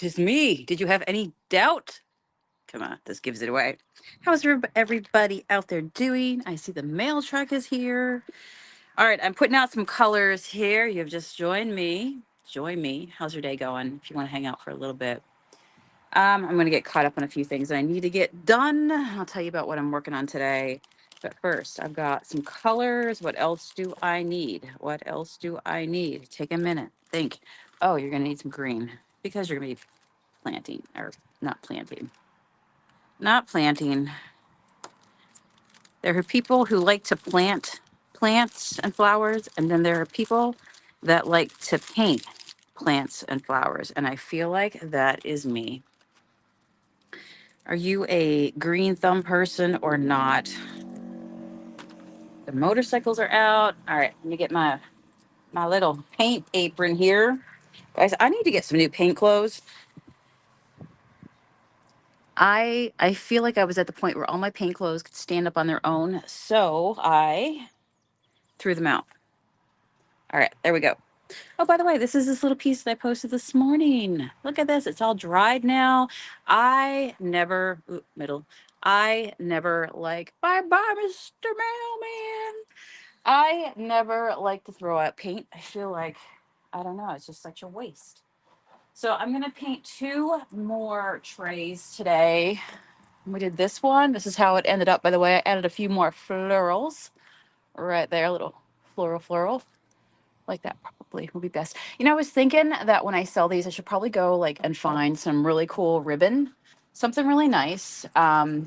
'tis me. Did you have any doubt? Come on, this gives it away. How's everybody out there doing? I see the mail truck is here. All right, I'm putting out some colors here. You've just joined me. Join me. How's your day going? If you want to hang out for a little bit. I'm going to get caught up on a few things that I need to get done. I'll tell you about what I'm working on today. But first, I've got some colors. What else do I need? What else do I need? Take a minute. Think. Oh, you're going to need some green because you're going to be planting or not planting. Not planting. There are people who like to plant plants and flowers, and then there are people that like to paint plants and flowers. And I feel like that is me. Are you a green thumb person or not? The motorcycles are out. All right, let me get my little paint apron here. Guys, I need to get some new paint clothes. I feel like I was at the point where all my paint clothes could stand up on their own, so I threw them out. All right, there we go. Oh, by the way, this is this little piece that I posted this morning. Look at this. It's all dried now. Middle. I never like, bye, Mr. Mailman. I never like to throw out paint. I feel like, I don't know, it's just such a waste. So I'm going to paint 2 more trays today. We did this one. This is how it ended up, by the way. I added a few more florals right there, a little floral. Like that probably will be best. You know, I was thinking that when I sell these, I should probably go like and find some really cool ribbon, something really nice. I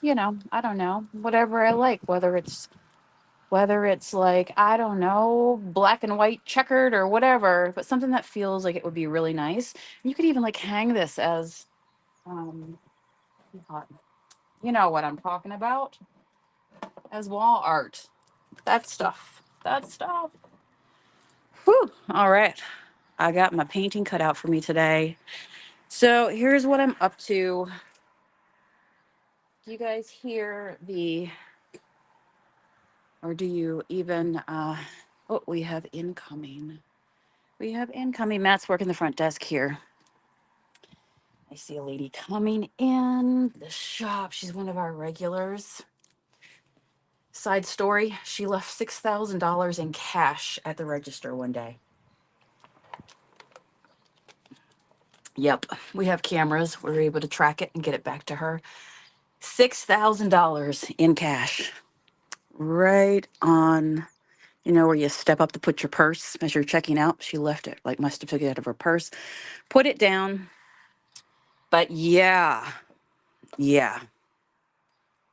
don't know, whatever I like, whether it's like, I don't know, black and white checkered or whatever, but something that feels like it would be really nice. And you could even like hang this as, um, you know what I'm talking about, as wall art. That stuff. That stuff. Whew. All right. I got my painting cut out for me today. So here's what I'm up to. Do you guys hear or do you even, oh, we have incoming. Matt's working the front desk here. I see a lady coming in the shop. She's one of our regulars. Side story, she left $6,000 in cash at the register one day. Yep, we have cameras. We were able to track it and get it back to her. $6,000 in cash. Right on, where you step up to put your purse as you're checking out. She left it, like must have took it out of her purse, put it down. But yeah.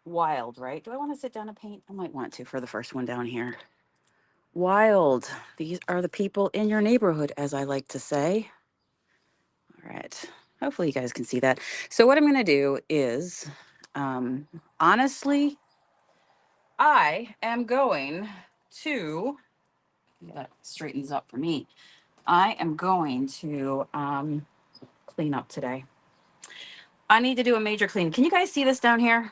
Wild, right? Do I want to sit down and paint? I might want to for the first one down here. Wild. These are the people in your neighborhood, as I like to say. All right. Hopefully you guys can see that. So what I'm going to do is, honestly, I am going to, that straightens up for me. I am going to clean up today. I need to do a major clean. Can you guys see this down here?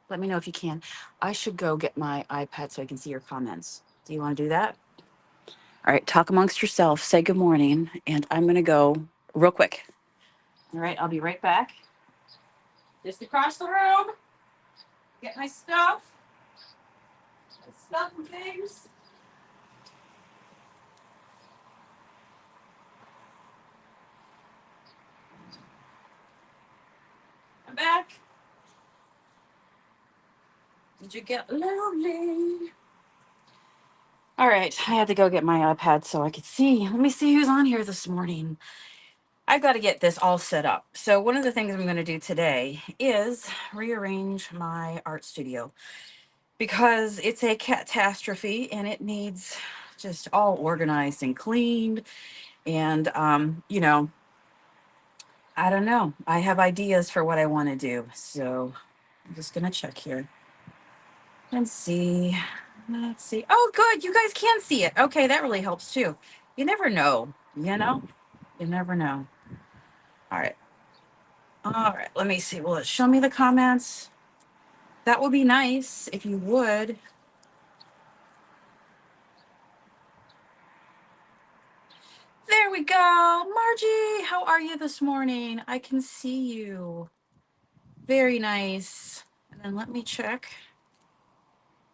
Let me know if you can. I should go get my iPad so I can see your comments. Do you want to do that? All right, talk amongst yourself, say good morning, and I'm going to go real quick. All right, I'll be right back. Just across the room. Get my stuff. Stuff and things. I'm back. Did you get lonely? All right, I had to go get my iPad so I could see. Let me see who's on here this morning. I've got to get this all set up. So one of the things I'm going to do today is rearrange my art studio because it's a catastrophe and it needs just all organized and cleaned. And, I don't know. I have ideas for what I want to do. So I'm just going to check here and see. Let's see. Oh, good. You guys can see it. Okay, that really helps too. You never know, You never know. All right. All right. Let me see. Will it show me the comments? That would be nice if you would. There we go. Margie, how are you this morning? I can see you. Very nice. And then let me check.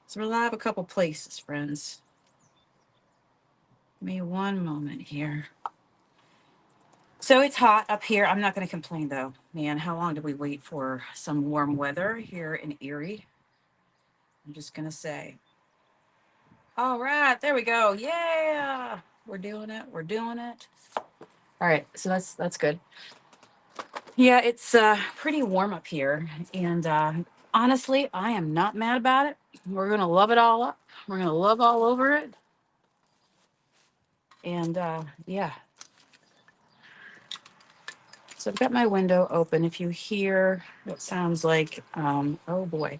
So we'll have a couple places, friends. Give me one moment here. So it's hot up here. I'm not going to complain though. Man, how long did we wait for some warm weather here in Erie? I'm just going to say. All right, there we go. Yeah, we're doing it. We're doing it. All right, so that's good. Yeah, it's pretty warm up here, and honestly, I am not mad about it. We're gonna love it all up. We're gonna love all over it, and yeah. So I've got my window open. If you hear what sounds like, oh boy,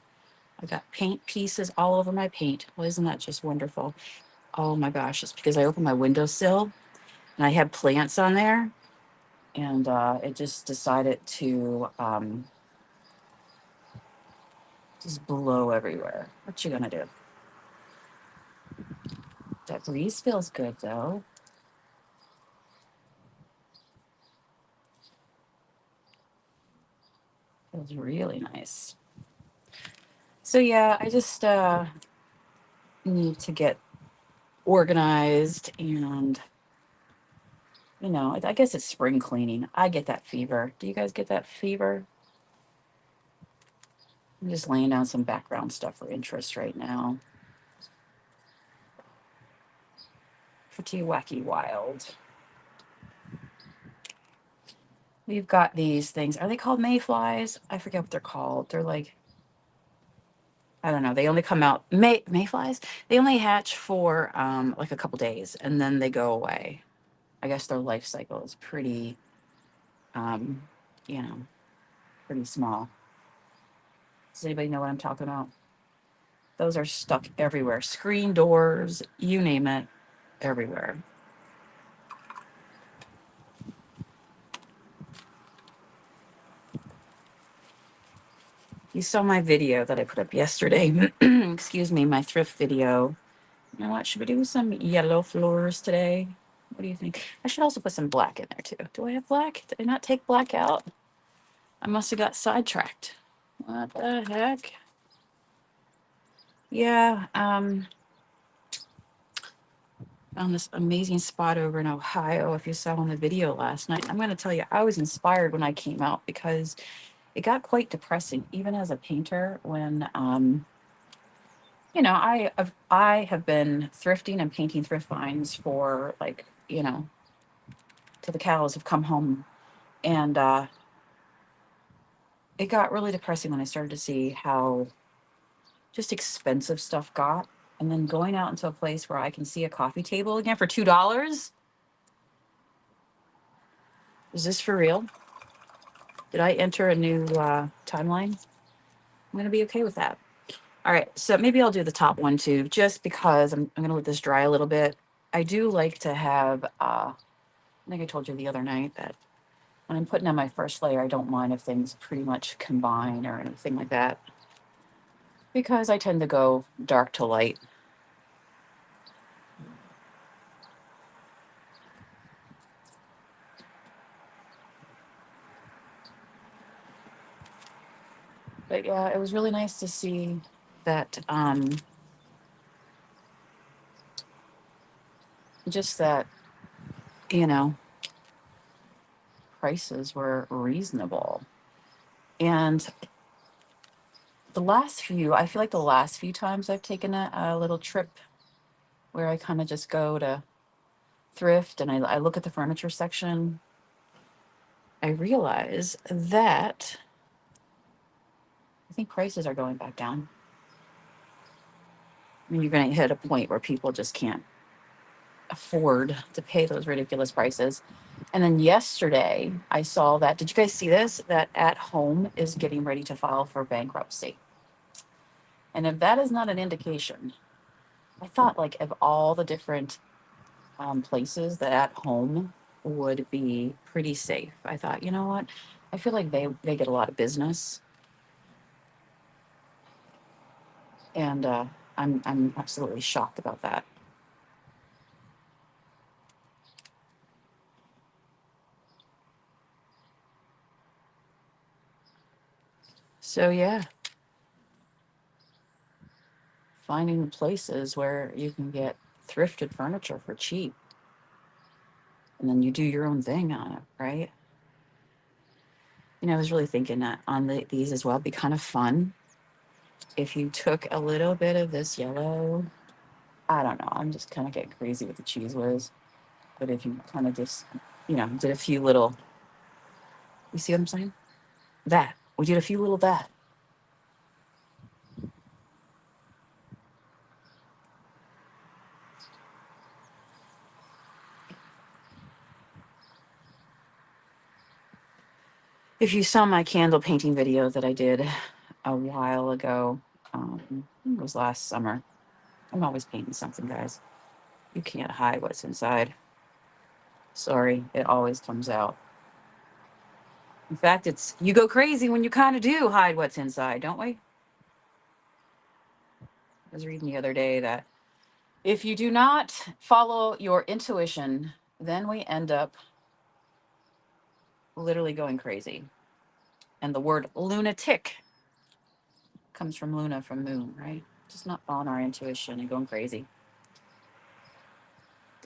I got paint pieces all over my paint. Well, isn't that just wonderful? Oh my gosh, it's because I opened my windowsill and I had plants on there, and it just decided to just blow everywhere. What you gonna do? That breeze feels good though. Feels really nice. So yeah, I just need to get organized, and you know, I guess it's spring cleaning. I get that fever. Do you guys get that fever? I'm just laying down some background stuff for interest right now. Pretty wacky wild. We've got these things. Are they called mayflies? I forget what they're called. They're like, I don't know. They only come out mayflies. They only hatch for like a couple days and then they go away. I guess their life cycle is pretty, um, you know, pretty small. Does anybody know what I'm talking about? Those are stuck everywhere. Screen doors, you name it, everywhere. You saw my video that I put up yesterday. Excuse me, my thrift video. You know what? Should we do some yellow floors today? What do you think? I should also put some black in there too. Do I have black? Did I not take black out? I must have got sidetracked. What the heck? Yeah, found this amazing spot over in Ohio. If you saw on the video last night, I'm going to tell you, I was inspired when I came out because it got quite depressing, even as a painter. When you know, I have been thrifting and painting thrift finds for like, you know, till the cows have come home, and it got really depressing when I started to see how just expensive stuff got. And then going out into a place where I can see a coffee table again for $2. Is this for real? Did I enter a new timeline? I'm going to be okay with that. All right, so maybe I'll do the top one too, just because I'm going to let this dry a little bit. I do like to have, I think I told you the other night that when I'm putting on my first layer, I don't mind if things pretty much combine or anything like that, because I tend to go dark to light. But yeah, it was really nice to see that, just that, you know, prices were reasonable. And I feel like the last few times I've taken a little trip where I kind of just go to Thrift and I look at the furniture section, I realize that I think prices are going back down. I mean, you're going to hit a point where people just can't afford to pay those ridiculous prices. And then yesterday, I saw that. Did you guys see this? That At Home is getting ready to file for bankruptcy. And if that is not an indication, I thought like of all the different places that At Home would be pretty safe. I thought, you know what? I feel like they get a lot of business, and I'm absolutely shocked about that. So yeah, finding the places where you can get thrifted furniture for cheap. And then you do your own thing on it, right? You know, I was really thinking that on these as well, it'd be kind of fun if you took a little bit of this yellow. I don't know. I'm just kind of getting crazy with the cheese whiz. But if you kind of just, did a few little, you see what I'm saying? That. We did a few little that. If you saw my candle painting video that I did a while ago, I think it was last summer. I'm always painting something, guys. You can't hide what's inside. Sorry, it always comes out. In fact, you go crazy when you kind of do hide what's inside, don't we? I was reading the other day that if you do not follow your intuition, then we end up literally going crazy. And the word lunatic comes from Luna, from moon, right? Just not following our intuition and going crazy.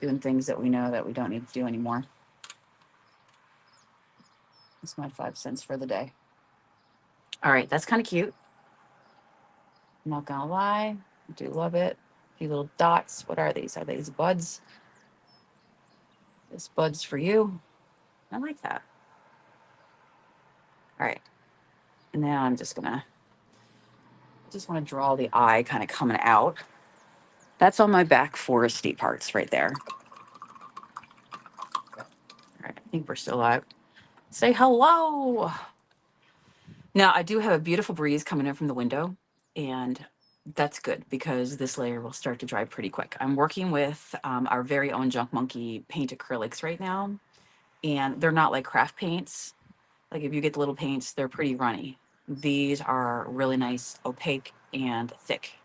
Doing things that we know that we don't need to do anymore. That's my 5 cents for the day. All right, that's kind of cute. I'm not gonna lie, I do love it. A few little dots. What are these? Are these buds? This bud's for you. I like that. All right, and now I'm just want to draw the eye kind of coming out. That's all my back foresty parts right there. All right, I think we're still live. Say hello. Now, I do have a beautiful breeze coming in from the window, and that's good because this layer will start to dry pretty quick. I'm working with our very own Junk Monkey paint acrylics right now, and they're not like craft paints. Like if you get the little paints, they're pretty runny. These are really nice, opaque, and thick.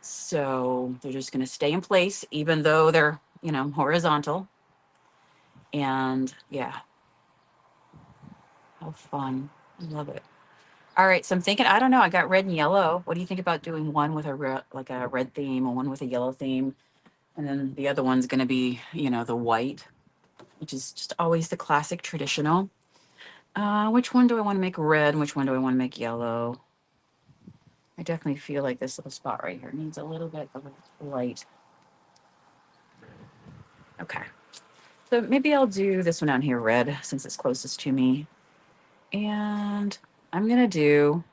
So they're just going to stay in place, even though they're, horizontal. And yeah, how fun. I love it. All right, so I'm thinking, I don't know, I got red and yellow. What do you think about doing one with a red theme and one with a yellow theme? And then the other one's going to be, the white, which is just always the classic traditional. Which one do I want to make red and which one do I want to make yellow? I definitely feel like this little spot right here needs a little bit of light. Okay. So maybe I'll do this one down here red since it's closest to me. And I'm going to do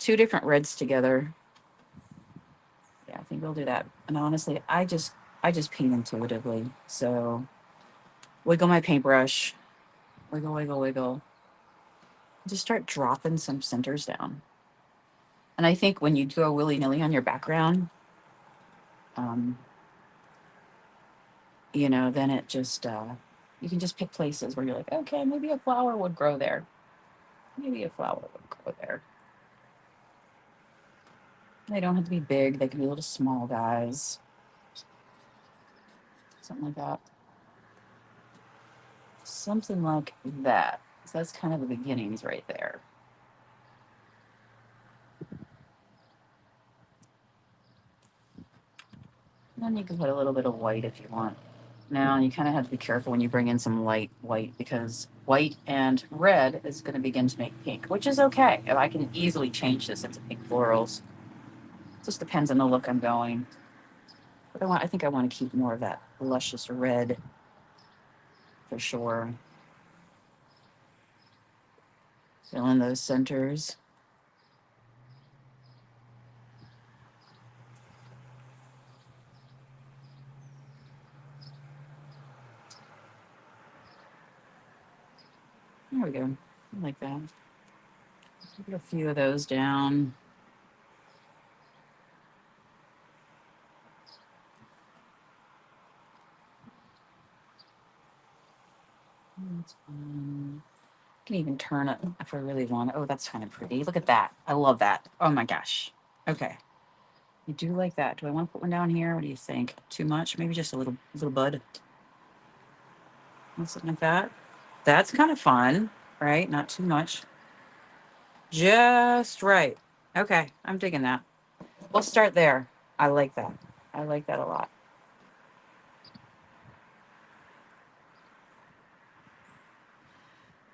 2 different reds together. Yeah, I think we'll do that. And honestly, I just paint intuitively. So wiggle my paintbrush, wiggle, wiggle, wiggle. Just start dropping some centers down. And I think when you go willy-nilly on your background, then it just, you can just pick places where you're like, okay, maybe a flower would grow there. Maybe a flower would grow there. They don't have to be big. They can be little small guys. Something like that. Something like that. So that's kind of the beginnings right there. And then you can put a little bit of white if you want. Now, you kind of have to be careful when you bring in some light white because white and red is going to begin to make pink, which is okay. I can easily change this into pink florals. It just depends on the look I'm going. But I think I want to keep more of that luscious red for sure. Fill in those centers. There we go. I like that. Put a few of those down. That's fine. I can even turn it if I really want it. Oh, that's kind of pretty. Look at that. I love that. Oh my gosh. Okay. I do like that. Do I want to put one down here? What do you think? Too much? Maybe just a little bud. Something like that. That's kind of fun, right? Not too much. Just right. Okay, I'm digging that. We'll start there. I like that. I like that a lot.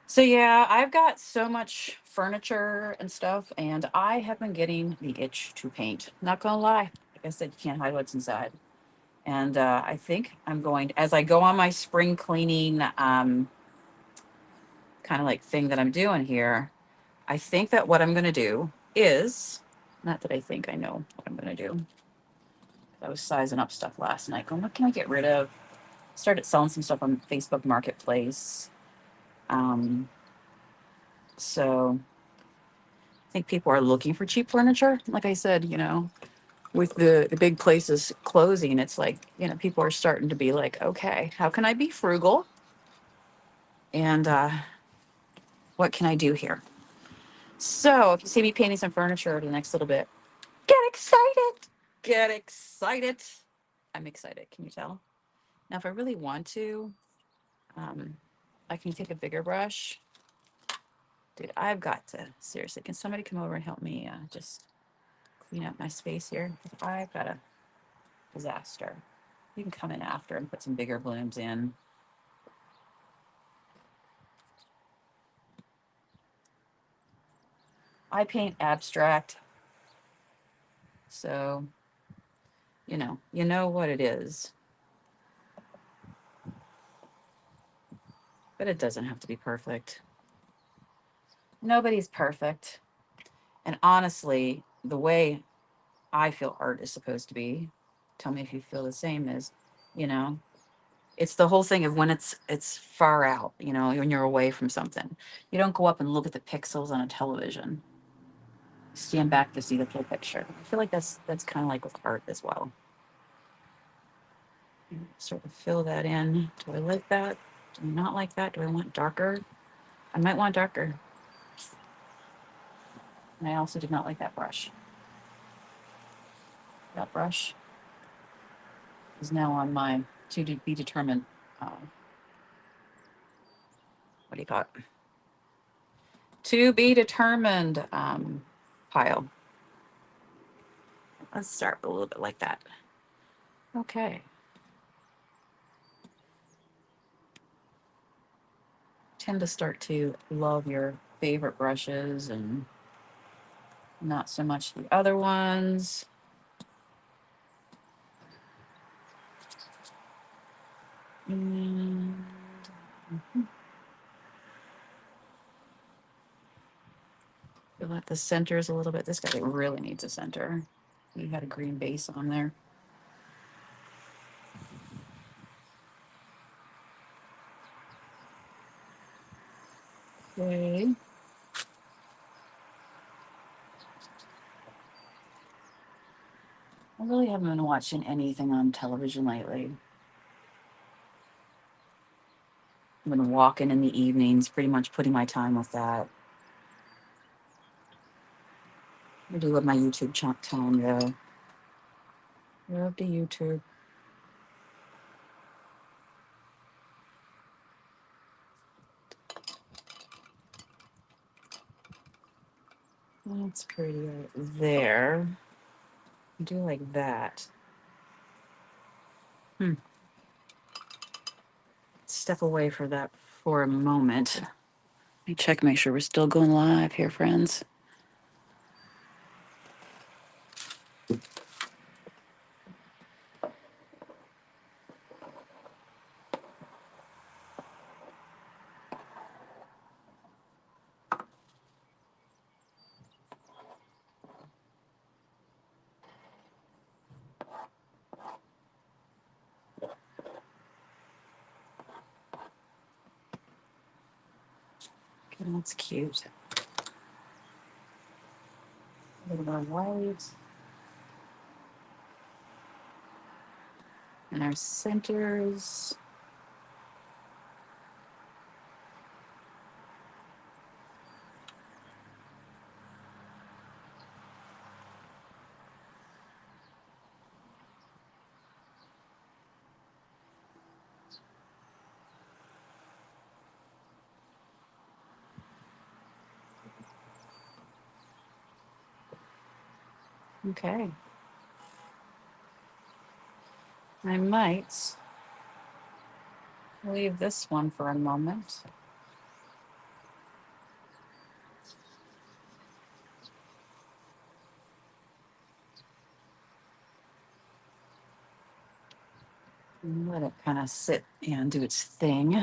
So yeah, I've got so much furniture and stuff, and I have been getting the itch to paint. Not gonna lie. Like I said, you can't hide what's inside. And I think I'm going to, as I go on my spring cleaning kind of like thing that I'm doing here, I think that what I'm going to do is, not that I think I know what I'm going to do. I was sizing up stuff last night. Going, what can I get rid of? Started selling some stuff on Facebook Marketplace. Um, so I think people are looking for cheap furniture. Like I said, with the big places closing, it's like, people are starting to be like, okay, how can I be frugal? And what can I do here? So if you see me painting some furniture the next little bit, get excited. Get excited. I'm excited. Can you tell? Now, if I really want to, um, I can take a bigger brush. Dude, I've got to, seriously, can somebody come over and help me just clean up my space here? I've got a disaster. You can come in after and put some bigger blooms in. I paint abstract, so you know what it is, but it doesn't have to be perfect. Nobody's perfect. And honestly, the way I feel art is supposed to be, tell me if you feel the same, is, you know, it's the whole thing of when it's far out, when you're away from something. You don't go up and look at the pixels on a television. Stand back to see the full picture. I feel like that's kind of like with art as well. Sort of fill that in. Do I like that? Do I not like that? Do I want darker? I might want darker. And I also did not like that brush. That brush is now on my to be determined. What do you call it? To be determined pile. Let's start a little bit like that. Okay. Tend to start to love your favorite brushes and not so much the other ones. And fill out the centers a little bit. This guy really needs a center. He had a green base on there. Okay. I really haven't been watching anything on television lately. I've been walking in the evenings, pretty much putting my time with that. I do love my YouTube time though. Love the YouTube. That's pretty right there. Do like that. Step away for that for a moment. Let me check, make sure we're still going live here, friends. Okay, that's cute. A little more white. And our centers. Okay. I might leave this one for a moment. And let it kind of sit and do its thing.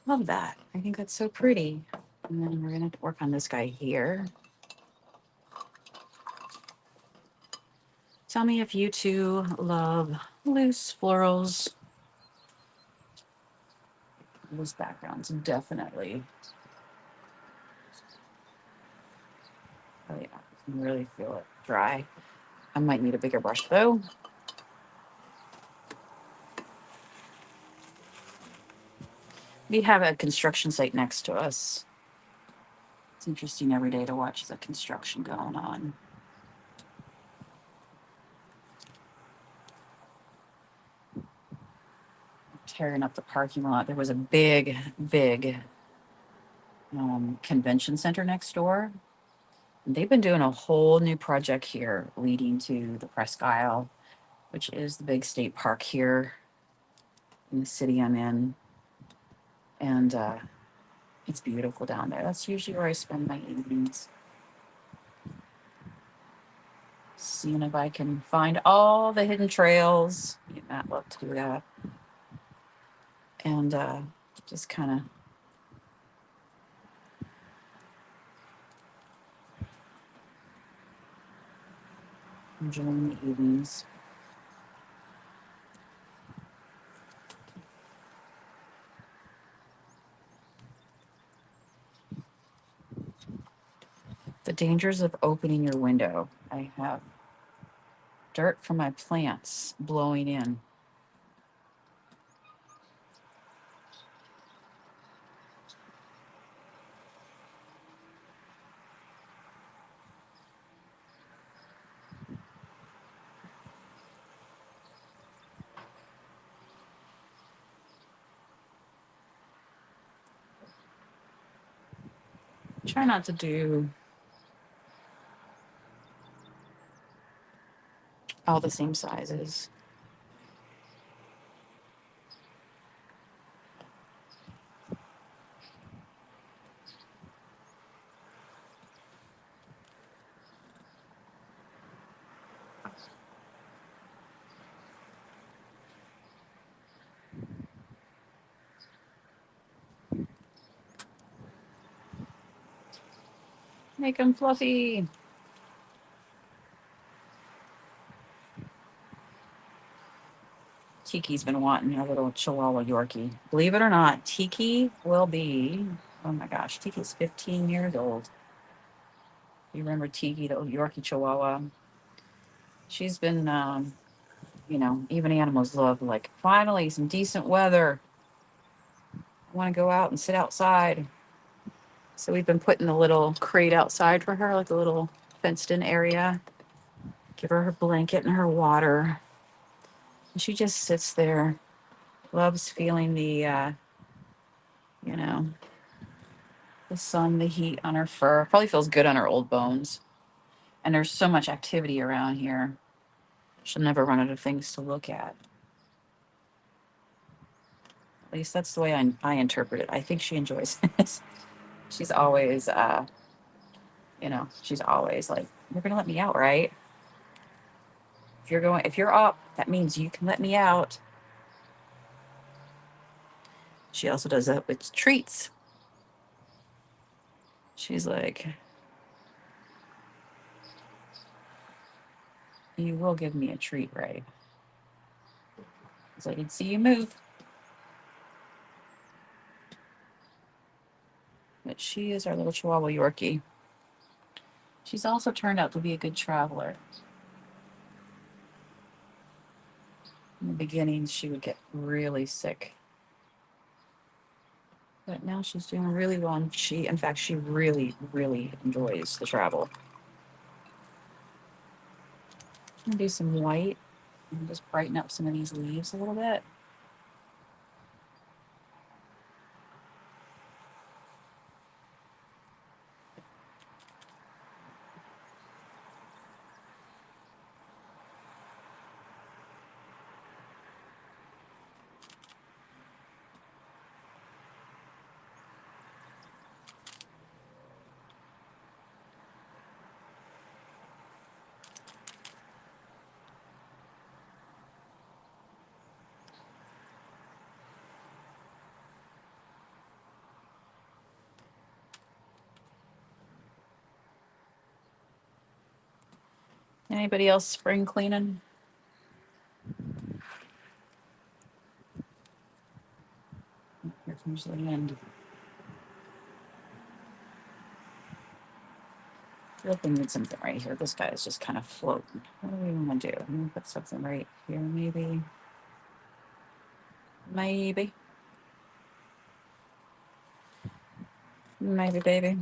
Love that. I think that's so pretty. And then we're going to work on this guy here. Tell me if you two love loose florals. Loose backgrounds, definitely. Oh yeah, I can really feel it dry. I might need a bigger brush though. We have a construction site next to us. It's interesting every day to watch the construction going on. Tearing up the parking lot. There was a big convention center next door. They've been doing a whole new project here leading to the Presque Isle, which is the big state park here in the city I'm in. And it's beautiful down there. That's usually where I spend my evenings. Seeing if I can find all the hidden trails. You might love to do that. And just kind of enjoying the evenings. The dangers of opening your window. I have dirt from my plants blowing in. Try not to do all the same sizes. Make them fluffy. Tiki's been wanting a little Chihuahua Yorkie. Believe it or not, Tiki will be, oh my gosh, Tiki's 15 years old. You remember Tiki, the Yorkie Chihuahua? She's been, even animals love, like, finally some decent weather. I want to go out and sit outside. So we've been putting a little crate outside for her, like a little fenced in area. Give her her blanket and her water. And she just sits there, loves feeling you know, the sun, the heat on her fur. Probably feels good on her old bones. And there's so much activity around here. She'll never run out of things to look at. At least that's the way I interpret it. I think she enjoys it. She's always, she's always like, "You're gonna let me out, right? If you're up, that means you can let me out." She also does that with treats. She's like, "You will give me a treat, right?" So I can see you move. But she is our little Chihuahua Yorkie. She's also turned out to be a good traveler. In the beginning, she would get really sick. But now she's doing really well. And in fact, she really, really enjoys the travel. I'm gonna do some white and just brighten up some of these leaves a little bit. Anybody else spring cleaning? Here comes the end. I feel like we need something right here. This guy is just kind of floating. What do we want to do? I'm gonna put something right here, maybe. Maybe. Maybe, baby.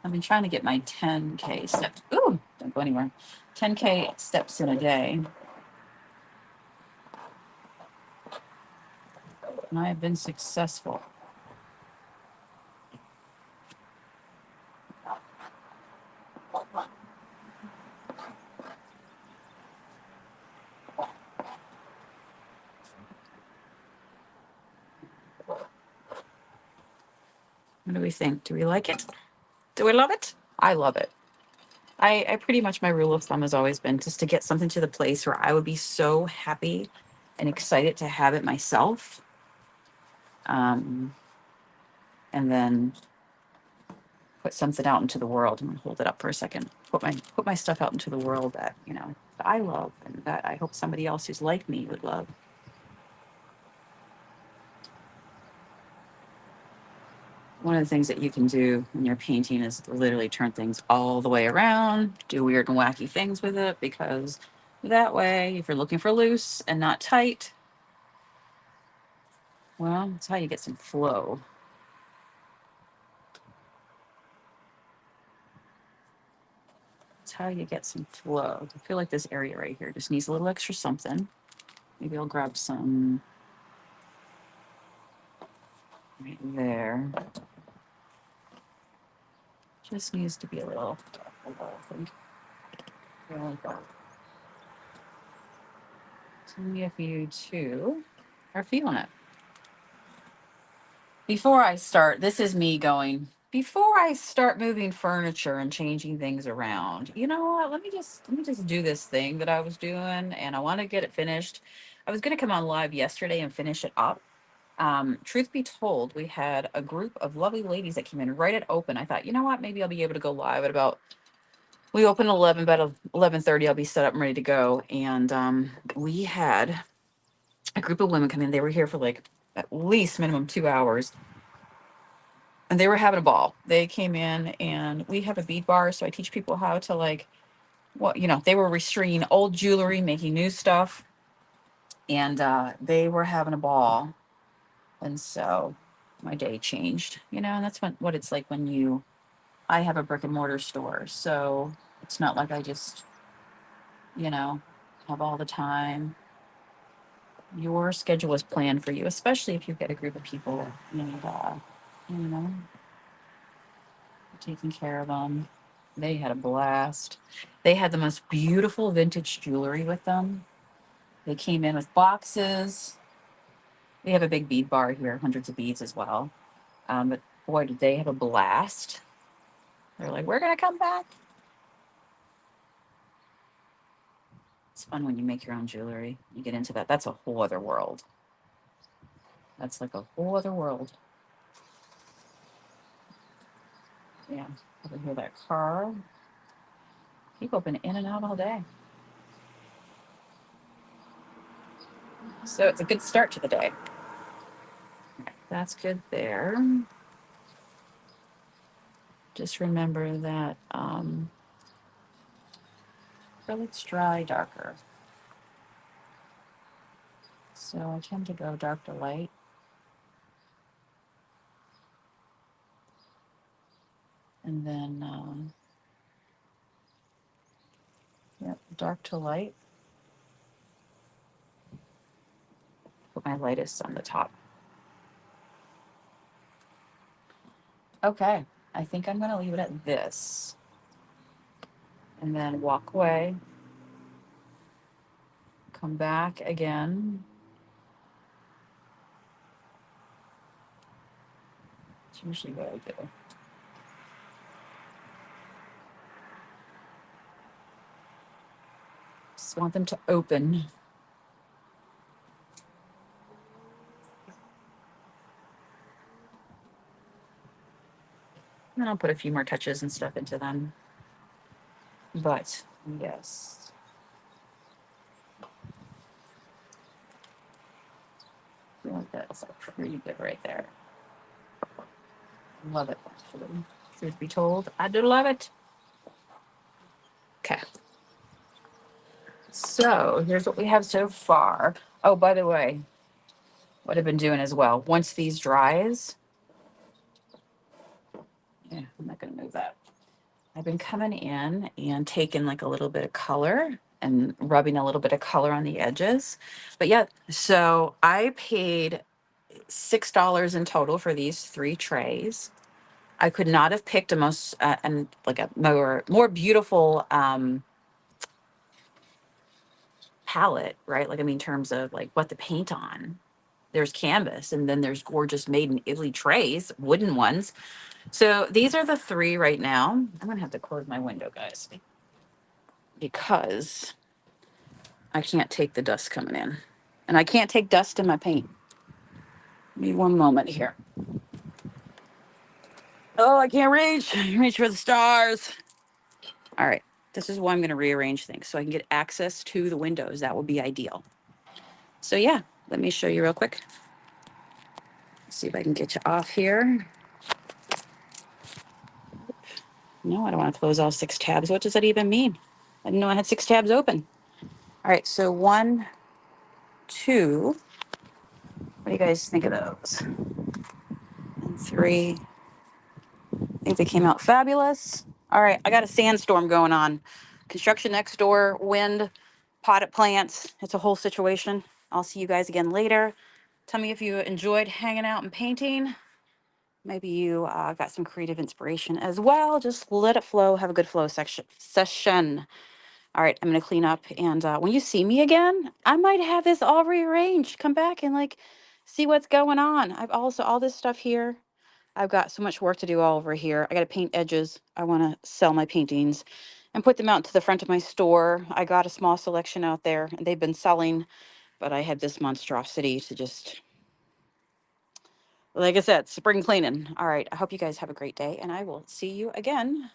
I've been trying to get my 10K steps. Ooh, don't go anywhere. 10K steps in a day. And I have been successful. What do we think? Do we like it? Do we love it? I love it. I pretty much, my rule of thumb has always been just to get something to the place where I would be so happy and excited to have it myself. And then put something out into the world. I'm gonna hold it up for a second. Put my stuff out into the world that, you know, that I love and that I hope somebody else who's like me would love. One of the things that you can do when you're painting is literally turn things all the way around, do weird and wacky things with it, because that way, if you're looking for loose and not tight, well, that's how you get some flow. That's how you get some flow. I feel like this area right here just needs a little extra something. Maybe I'll grab some right there. Just needs to be a little, I think. There we go. Tell me if you two are feeling it. Before I start, this is me going, before I start moving furniture and changing things around, you know what? Let me just do this thing that I was doing, and I want to get it finished. I was going to come on live yesterday and finish it up. Truth be told, we had a group of lovely ladies that came in right at open. I thought, you know what? Maybe I'll be able to go live at about, we open at 11, but 11:30 I'll be set up and ready to go. And we had a group of women come in. They were here for like at least minimum 2 hours. And they were having a ball. They came in, and we have a bead bar, so I teach people how to, like, well, you know, they were restringing old jewelry, making new stuff, and they were having a ball. And so my day changed, you know, and that's what it's like when I have a brick and mortar store, so it's not like I just, you know, have all the time. Your schedule is planned for you, especially if you get a group of people, and you know, taking care of them. They had a blast. They had the most beautiful vintage jewelry with them. They came in with boxes. We have a big bead bar here, hundreds of beads as well. But boy, did they have a blast. They're like, we're going to come back. It's fun when you make your own jewelry. You get into that. That's a whole other world. That's like a whole other world. Yeah. Over here, that car. People have been in and out all day. So it's a good start to the day. That's good there. Just remember that acrylic's dry darker. So I tend to go dark to light. And then, yep, dark to light. Put my lightest on the top. Okay, I think I'm going to leave it at this. And then walk away. Come back again. It's usually what I do. Just want them to open. And then I'll put a few more touches and stuff into them. But yes. I feel like that's pretty good right there. Love it, actually. Truth be told, I do love it. Okay. So here's what we have so far. Oh, by the way, what I've been doing as well, once these dries, yeah, I'm not going to move that. I've been coming in and taking like a little bit of color and rubbing a little bit of color on the edges. But yeah, so I paid $6 in total for these 3 trays. I could not have picked a most and like a more beautiful palette, right? Like I mean, in terms of like what to paint on. There's canvas, and then there's gorgeous made in Italy trays, wooden ones. So these are the 3 right now. I'm gonna have to close my window, guys, because I can't take the dust coming in, and I can't take dust in my paint. Give me one moment here. Oh, I can't reach. Reach for the stars. All right. This is why I'm going to rearrange things so I can get access to the windows. That would be ideal. So yeah, let me show you real quick. See if I can get you off here. No, I don't want to close all 6 tabs. What does that even mean? I didn't know I had 6 tabs open. All right, so 1, 2. What do you guys think of those? And 3. I think they came out fabulous. All right, I got a sandstorm going on. Construction next door, wind, potted plants. It's a whole situation. I'll see you guys again later. Tell me if you enjoyed hanging out and painting. Maybe you got some creative inspiration as well. Just let it flow. Have a good flow session. All right, I'm going to clean up. And when you see me again, I might have this all rearranged. Come back and like see what's going on. I've also all this stuff here. I've got so much work to do all over here. I got to paint edges. I want to sell my paintings and put them out to the front of my store. I got a small selection out there and they've been selling, but I had this monstrosity to just, like I said, spring cleaning. All right. I hope you guys have a great day and I will see you again